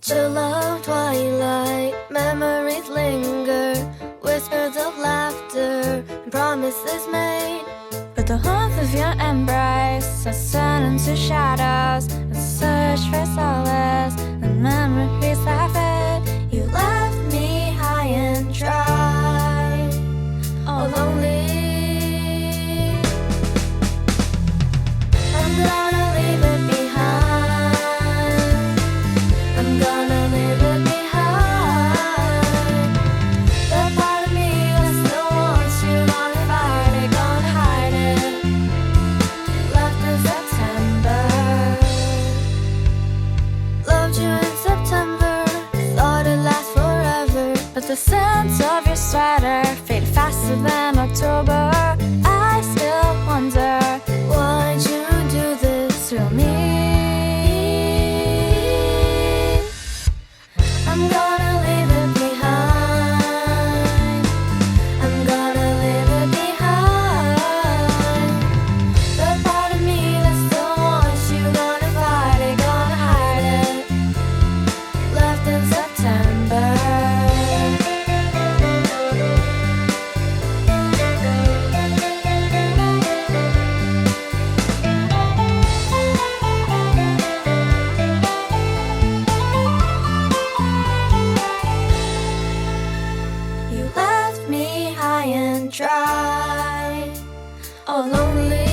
Chill of twilight, memories linger, whispers of laughter, and promises made. But the warmth of your embrace has turned into shadows, a search for solace, and memories that fade. You left me high and dry, all lonely. I'm gonna leave it behind. I'm gonna leave it behind. The part of me that still wants you gonna fight it, gonna hide it. Left in September. Loved you in September, thought it'd last forever. But the scent of your sweater faded faster than October. I still wonder, Why'd you do this to me? I'm gonna leave it behind. I'm gonna leave it behind. The part of me that still wants you gonna fight it, gonna hide it. Left in September. You left me high and dry, all lonely.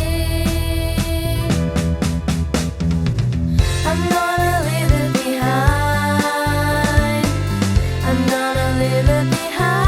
I'm gonna leave it behind. I'm gonna leave it behind.